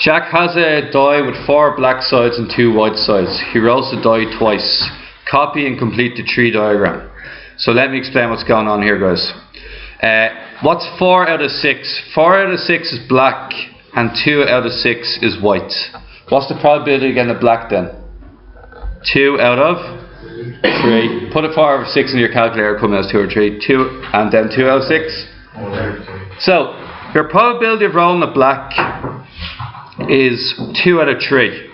Jack has a die with 4 black sides and 2 white sides. He rolls the die twice. Copy and complete the tree diagram. So let me explain what's going on here, guys. What's 4 out of 6? 4 out of 6 is black and 2 out of 6 is white. What's the probability of getting a black then? 2 out of 3. Put a 4 out of 6 in your calculator, come out as 2 or 3. 2 and then 2 out of 6. So your probability of rolling a black is 2 out of 3.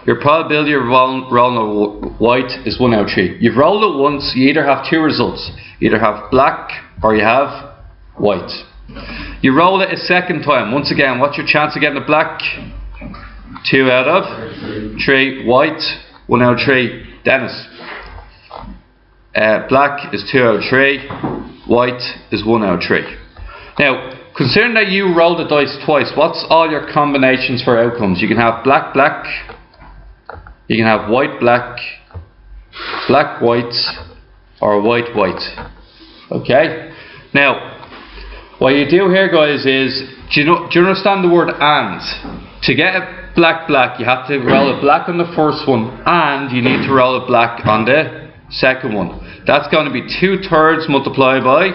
Your probability of rolling a white is 1 out of 3. You've rolled it once, you either have 2 results. You either have black or you have white. You roll it a second time. Once again, what's your chance of getting a black? 2 out of 3. White, 1 out of 3. Dennis. Black is 2 out of 3. White is 1 out of 3. Now, considering that you roll the dice twice, what's all your combinations for outcomes? You can have black, black. You can have white, black, black, white, or white, white. Okay? Now, what you do here, guys, is, do you understand the word and? To get a black, black, you have to roll a black on the first one, and you need to roll a black on the second one. That's going to be 2/3 multiplied by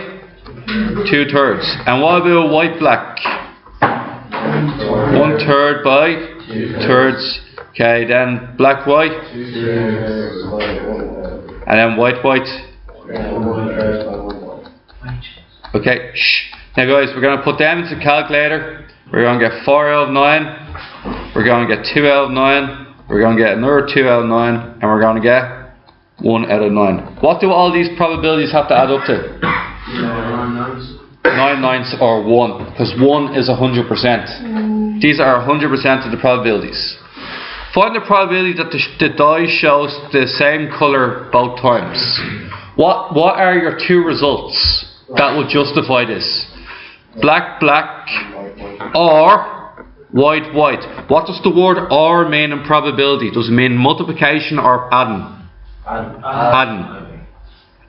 2/3. And what about a white, black? 1/3 by 2/3. Okay, then black, white. And then white, white. Okay, shh. Now guys, we're going to put them into the calculator. We're going to get 4 out of 9. We're going to get 2 out of 9. We're going to get another 2 out of 9. And we're going to get 1 out of 9. What do all these probabilities have to add up to? 9 ninths or 1. Because 1 is 100%. These are 100% of the probabilities. Find the probability that the die shows the same colour both times. What are your 2 results that will justify this? Black, black, or white, white. What does the word or mean in probability? Does it mean multiplication or adding? Adding.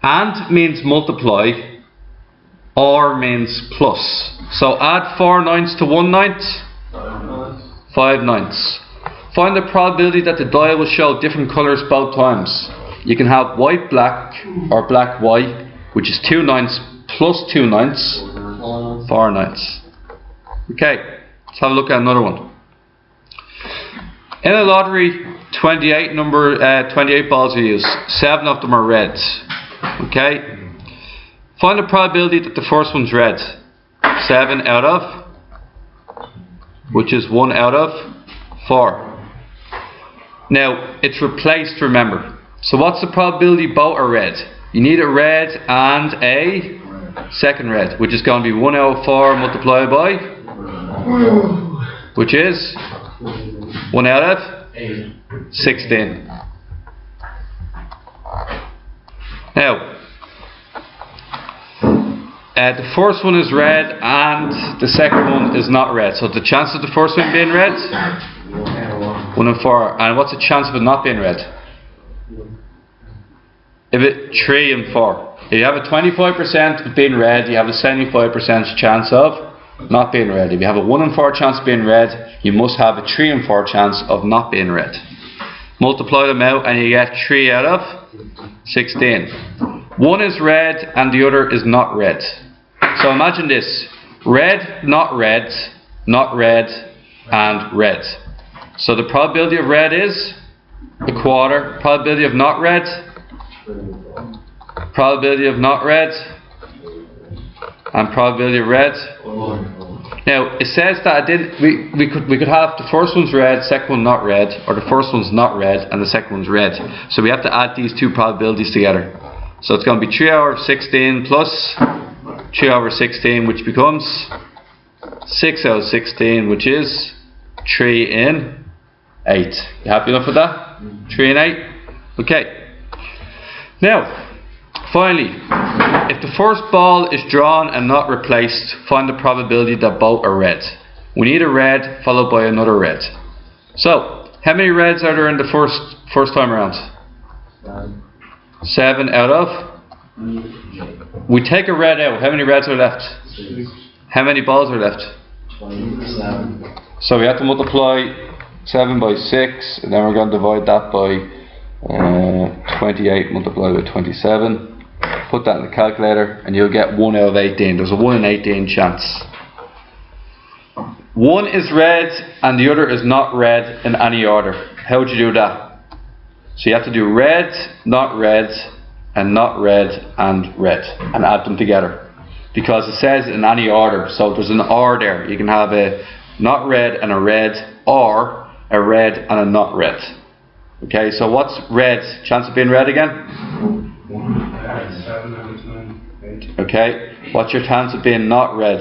And means multiply, or means plus. So add 4 ninths to 1 ninth, 5 ninths. Find the probability that the die will show different colours both times. You can have white, black, or black, white, which is 2 ninths plus 2 ninths, 4 ninths. Okay, let's have a look at another one. In a lottery, 28 balls are used. 7 of them are red. Okay, find the probability that the first one's red. 7 out of, which is 1 out of 4. Now, it's replaced, remember. So what's the probability both are red? You need a red and a second red, which is going to be 1 out of 4 multiplied by, which is 1 out of 16. Now, the first one is red and the second one is not red. So the chance of the first one being red? 1 in 4. And what's the chance of it not being red? 3 in 4. If you have a 25% of being red, you have a 75% chance of not being red. If you have a 1 in 4 chance of being red, you must have a 3 in 4 chance of not being red. Multiply them out and you get 3 out of 16. One is red and the other is not red. So imagine this. Red, not red, not red, and red. So the probability of red is a quarter. Probability of not red, probability of not red, and probability of red. Now it says that we could have the first one's red, second one not red, or the first one's not red and the second one's red. So we have to add these 2 probabilities together. So it's going to be 3 over 16 plus 3 over 16, which becomes 6 out of 16, which is 3 in 8. You happy enough with that? 3 in 8? Okay. Now, finally, if the first ball is drawn and not replaced, find the probability that both are red. We need a red followed by another red. So, how many reds are there in the first time around? 7 out of? We take a red out. How many reds are left? How many balls are left? 27. So we have to multiply 7 by 6, and then we're going to divide that by 28 multiplied by 27. Put that in the calculator, and you'll get 1 out of 18. There's a 1 in 18 chance. One is red, and the other is not red in any order. How would you do that? So you have to do red, and add them together. Because it says in any order, so there's an or there. You can have a not red and a red, or a red and a not red. Okay, so what's red? Chance of being red again? 7 out of 10. Okay, what's your chance of being not red?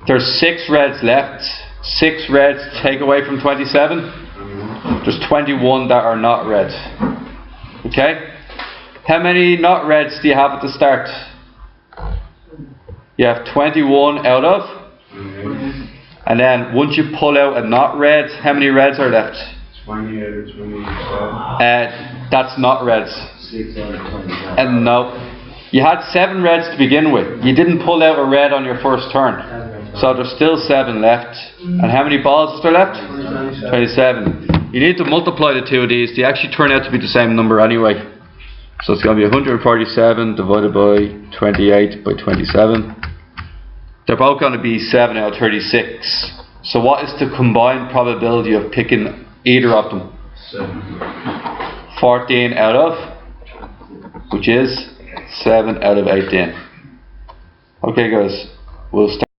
There's 6 reds left. 6 reds take away from 27. There's 21 that are not red. Okay? How many not reds do you have at the start? You have 21 out of? And then once you pull out a not red, how many reds are left? 20 out of 27. That's not reds. 6 out of 27. And no. You had 7 reds to begin with. You didn't pull out a red on your first turn. So there's still 7 left. And how many balls is there left? 27. You need to multiply the two of these. They actually turn out to be the same number anyway. So it's going to be 147 divided by 28 by 27. They're both going to be 7 out of 36. So what is the combined probability of picking either of them? 14 out of, which is 7 out of 18. Okay guys, we'll start.